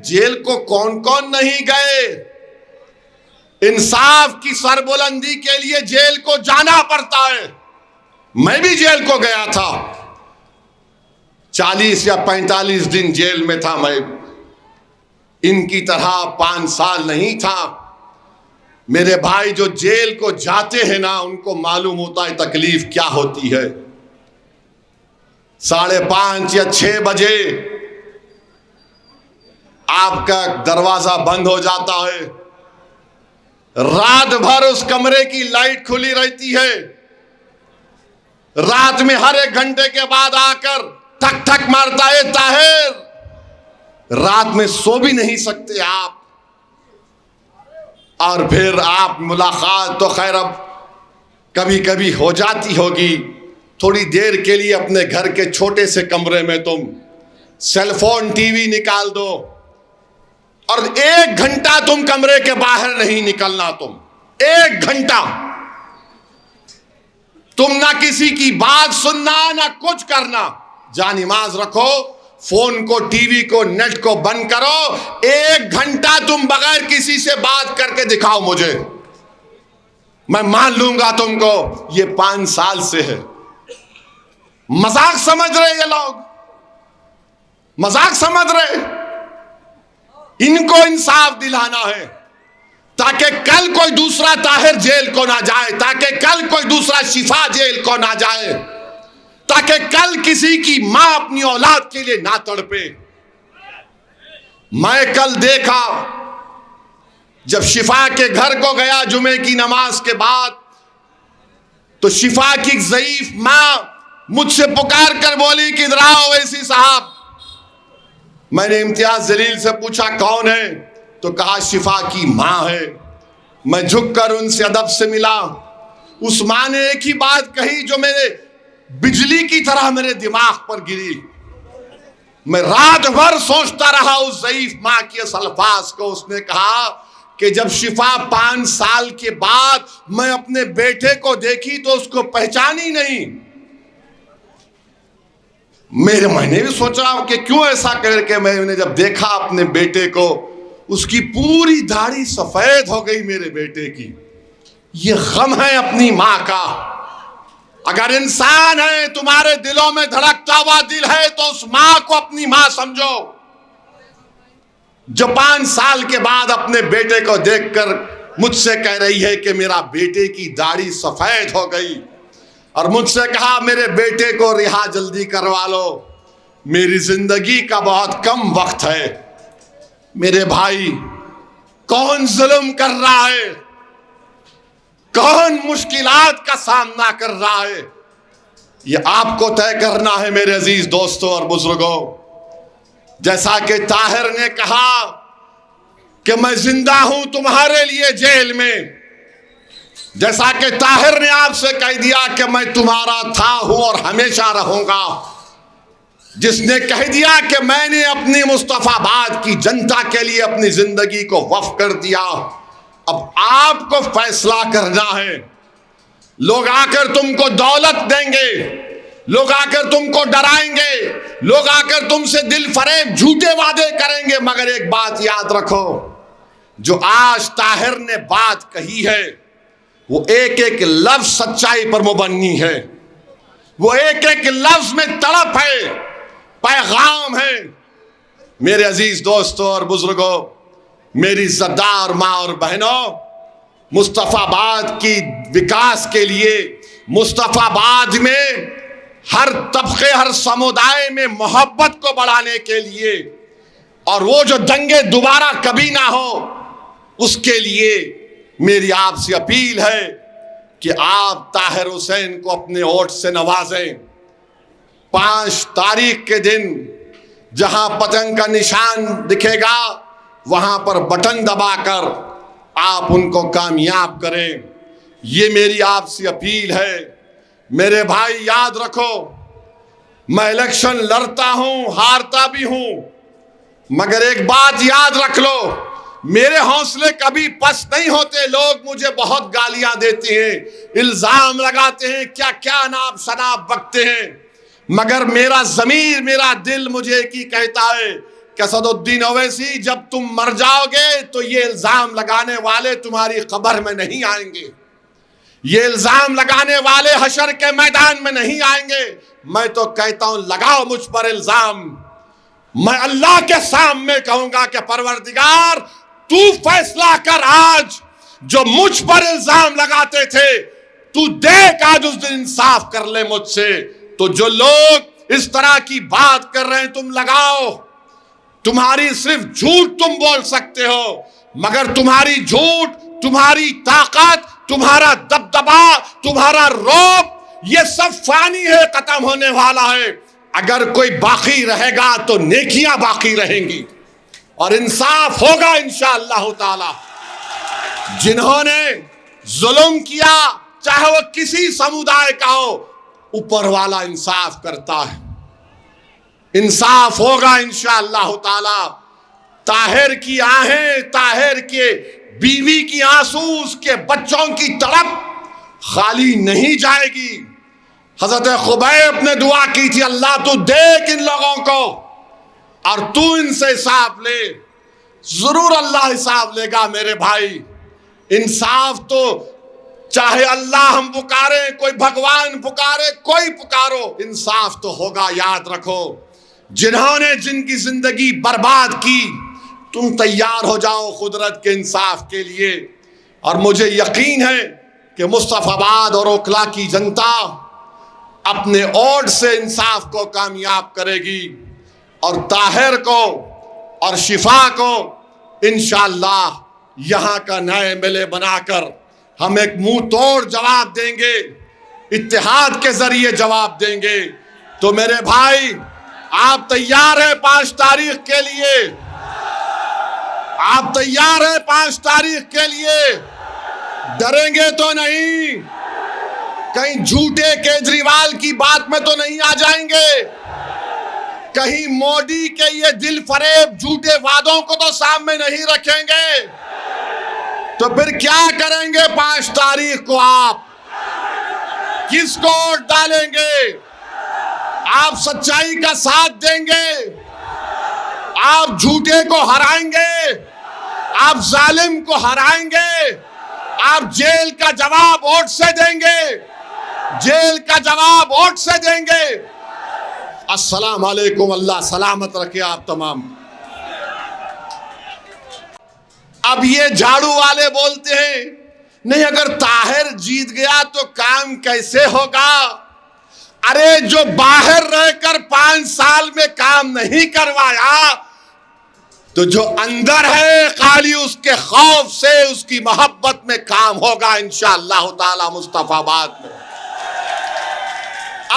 Jail को कौन कौन नहीं गए। इंसाफ की सरबुलंदी के लिए जेल को जाना पड़ता है। मैं भी जेल को गया था, 40 या 45 दिन जेल में था मैं। इनकी तरह 5 साल नहीं था। मेरे भाई जो जेल को जाते हैं ना, उनको मालूम होता है तकलीफ क्या होती है। 5:30 या 6 बजे आपका दरवाजा बंद हो जाता है। रात भर उस कमरे की लाइट खुली रहती है। रात में हर 1 घंटे के बाद आकर ठक ठक मारता है ताहिर। रात में सो भी नहीं सकते आप। और फिर आप मुलाकात तो खैर अब कभी कभी हो जाती होगी। थोड़ी देर के लिए अपने घर के छोटे से कमरे में तुम सेलफोन टीवी निकाल दो और 1 घंटा तुम कमरे के बाहर नहीं निकलना। तुम 1 घंटा तुम ना किसी की बात सुनना ना कुछ करना। जा नमाज रखो, फोन को, टीवी को, नेट को बंद करो। 1 घंटा तुम बगैर किसी से बात करके दिखाओ मुझे, मैं मान लूंगा तुमको। ये 5 साल से है। मजाक समझ रहे ये लोग, मजाक समझ रहे। इनको इंसाफ दिलाना है ताकि कल कोई दूसरा ताहिर जेल को ना जाए, ताकि कल कोई दूसरा शिफा जेल को ना जाए, ताकि कल किसी की मां अपनी औलाद के लिए ना तड़पे। मैं कल देखा जब शिफा के घर को गया जुमे की नमाज के बाद, तो शिफा की ज़ईफ मां मुझसे पुकार कर बोली कि इधर आओ वैसी साहब। मैंने इम्तियाज जलील से पूछा कौन है, तो कहा शिफा की मां है। मैं झुककर उनसे अदब से मिला। उस मां ने एक ही बात कही जो मेरे बिजली की तरह मेरे दिमाग पर गिरी। मैं रात भर सोचता रहा उस ज़ईफ मां के इस अल्फाज को। उसने कहा कि जब शिफा 5 साल के बाद मैं अपने बेटे को देखी तो उसको पहचानी नहीं। मैंने भी सोचा कि क्यों ऐसा करके मैंने जब देखा अपने बेटे को, उसकी पूरी दाढ़ी सफेद हो गई मेरे बेटे की। ये गम है अपनी मां का। अगर इंसान है, तुम्हारे दिलों में धड़कता हुआ दिल है, तो उस मां को अपनी मां समझो जो 5 साल के बाद अपने बेटे को देखकर मुझसे कह रही है कि मेरा बेटे की दाढ़ी सफेद हो गई, और मुझसे कहा मेरे बेटे को रिहा जल्दी करवा लो, मेरी जिंदगी का बहुत कम वक्त है। मेरे भाई, कौन जुल्म कर रहा है, कौन मुश्किलात का सामना कर रहा है, ये आपको तय करना है मेरे अजीज दोस्तों और बुजुर्गों। जैसा कि ताहिर ने कहा कि मैं जिंदा हूं तुम्हारे लिए जेल में, जैसा कि ताहिर ने आपसे कह दिया कि मैं तुम्हारा था, हूं और हमेशा रहूंगा, जिसने कह दिया कि मैंने अपनी मुस्तफाबाद की जनता के लिए अपनी जिंदगी को वक्फ कर दिया, अब आपको फैसला करना है। लोग आकर तुमको दौलत देंगे, लोग आकर तुमको डराएंगे, लोग आकर तुमसे दिल फरेब झूठे वादे करेंगे, मगर एक बात याद रखो, जो आज ताहिर ने बात कही है वो एक एक लफ्ज सच्चाई पर मुबन्नी है। वो एक एक लफ्ज में तड़प है, पैगाम है। मेरे अजीज दोस्तों और बुजुर्गों, मेरी इज्जतदार माँ और बहनों, मुस्तफाबाद की विकास के लिए, मुस्तफाबाद में हर तबके, हर समुदाय में मोहब्बत को बढ़ाने के लिए, और वो जो दंगे दोबारा कभी ना हो, उसके लिए मेरी आपसे अपील है कि आप ताहिर हुसैन को अपने वोट से नवाजें। 5 तारीख के दिन जहां पतंग का निशान दिखेगा, वहां पर बटन दबाकर आप उनको कामयाब करें। ये मेरी आपसे अपील है। मेरे भाई याद रखो, मैं इलेक्शन लड़ता हूं, हारता भी हूं, मगर एक बात याद रख लो, मेरे हौसले कभी पस्त नहीं होते। लोग मुझे बहुत गालियां देते हैं, इल्जाम लगाते हैं, क्या क्या नाप शनाप बकते हैं, मगर मेरा ज़मीर, मेरा दिल मुझे एक ही कहता है कि असदुद्दीन ओवैसी जब तुम मर जाओगे तो ये इल्जाम लगाने वाले तुम्हारी कब्र में नहीं आएंगे, ये इल्जाम लगाने वाले हशर के मैदान में नहीं आएंगे। मैं तो कहता हूं लगाओ मुझ पर इल्जाम, मैं अल्लाह के सामने कहूंगा कि परवरदिगार तू फैसला कर, आज जो मुझ पर इल्जाम लगाते थे तू देख आज उस दिन इंसाफ कर ले मुझसे। तो जो लोग इस तरह की बात कर रहे हैं तुम लगाओ, तुम्हारी सिर्फ झूठ तुम बोल सकते हो, मगर तुम्हारी झूठ, तुम्हारी ताकत, तुम्हारा दबदबा, तुम्हारा रौब, ये सब फानी है, खत्म होने वाला है। अगर कोई बाकी रहेगा तो नेकियां बाकी रहेंगी और इंसाफ होगा इंशाअल्लाह ताला। जिन्होंने जुल्म किया चाहे वो किसी समुदाय का हो, ऊपर वाला इंसाफ करता है, इंसाफ होगा इंशाअल्लाह ताला। ताहिर की आहें, ताहिर के बीवी की आंसू, उसके बच्चों की तड़प खाली नहीं जाएगी। हजरत खुबैब ने दुआ की थी, अल्लाह तू देख इन लोगों को और तू इनसे हिसाब ले। जरूर अल्लाह हिसाब लेगा मेरे भाई। इंसाफ तो चाहे अल्लाह हम पुकारे, कोई भगवान पुकारे, कोई पुकारो, इंसाफ तो होगा, याद रखो। जिन्होंने जिनकी जिंदगी बर्बाद की, तुम तैयार हो जाओ कुदरत के इंसाफ के लिए। और मुझे यकीन है कि मुस्तफाबाद और ओखला की जनता अपने ओट से इंसाफ को कामयाब करेगी और ताहिर को और शिफा को इंशाअल्लाह यहाँ का नए मिले बनाकर हम एक मुंह तोड़ जवाब देंगे, इत्तेहाद के जरिए जवाब देंगे। तो मेरे भाई आप तैयार हैं 5 तारीख के लिए? आप तैयार हैं 5 तारीख के लिए? डरेंगे तो नहीं? कहीं झूठे केजरीवाल की बात में तो नहीं आ जाएंगे? कहीं मोदी के ये दिल फरेब झूठे वादों को तो सामने नहीं रखेंगे? तो फिर क्या करेंगे 5 तारीख को? आप किसको वोट डालेंगे? आप सच्चाई का साथ देंगे? आप झूठे को हराएंगे? आप जालिम को हराएंगे? आप जेल का जवाब वोट से देंगे? जेल का जवाब वोट से देंगे? अस्सलाम वालेकुम, अल्लाह सलामत रखे आप तमाम। अब ये झाड़ू वाले बोलते हैं नहीं, अगर ताहिर जीत गया तो काम कैसे होगा? अरे जो बाहर रहकर 5 साल में काम नहीं करवाया, तो जो अंदर है खाली उसके खौफ से, उसकी मोहब्बत में काम होगा इंशाअल्लाह ताला मुस्तफाबाद में।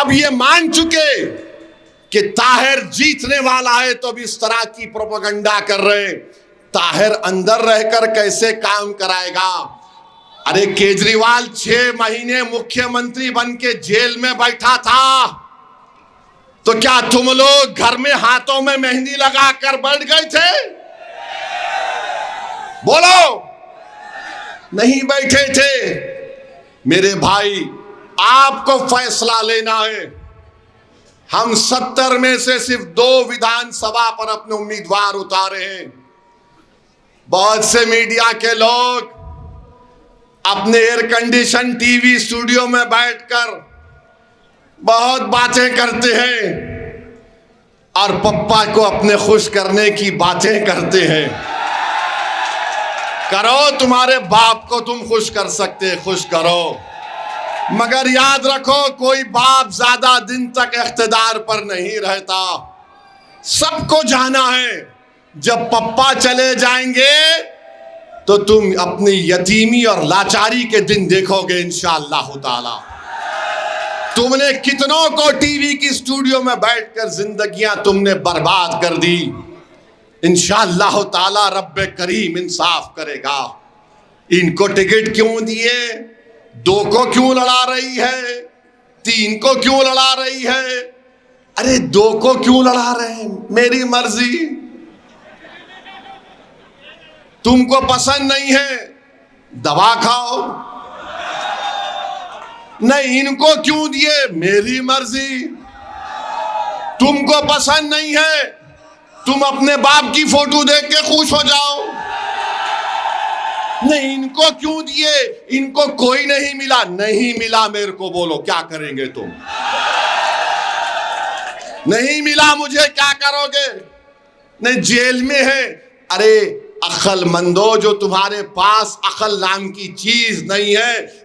अब ये मान चुके कि ताहिर जीतने वाला है तो भी इस तरह की प्रोपेगेंडा कर रहे हैं। ताहिर अंदर रहकर कैसे काम कराएगा? अरे केजरीवाल 6 महीने मुख्यमंत्री बन के जेल में बैठा था, तो क्या तुम लोग घर में हाथों में मेहंदी लगाकर बैठ गए थे? बोलो, नहीं बैठे थे। मेरे भाई आपको फैसला लेना है। हम 70 में से सिर्फ 2 विधानसभा पर अपने उम्मीदवार उतारे हैं। बहुत से मीडिया के लोग अपने एयर कंडीशन टीवी स्टूडियो में बैठकर बहुत बातें करते हैं और पप्पा को अपने खुश करने की बातें करते हैं। करो, तुम्हारे बाप को तुम खुश कर सकते, खुश करो, मगर याद रखो कोई बाप ज्यादा दिन तक इख्तिदार पर नहीं रहता। सबको जाना है, जब पप्पा चले जाएंगे तो तुम अपनी यतीमी और लाचारी के दिन देखोगे इंशाअल्लाह ताला। तुमने कितनों को टीवी की स्टूडियो में बैठकर जिंदगियां तुमने बर्बाद कर दी। इंशाअल्लाह ताला रब्बे करीम इंसाफ करेगा। इनको टिकट क्यों दिए? 2 को क्यों लड़ा रही है? 3 को क्यों लड़ा रही है? अरे 2 को क्यों लड़ा रहे हैं? मेरी मर्जी। तुमको पसंद नहीं है, दवा खाओ। नहीं, इनको क्यों दिए? मेरी मर्जी। तुमको पसंद नहीं है, तुम अपने बाप की फोटो देख के खुश हो जाओ? नहीं, इनको क्यों दिए? इनको कोई नहीं मिला। नहीं मिला मेरे को, बोलो क्या करेंगे तुम? नहीं मिला मुझे, क्या करोगे? नहीं, जेल में है। अरे अक्लमंदो, जो तुम्हारे पास अक्ल नाम की चीज नहीं है,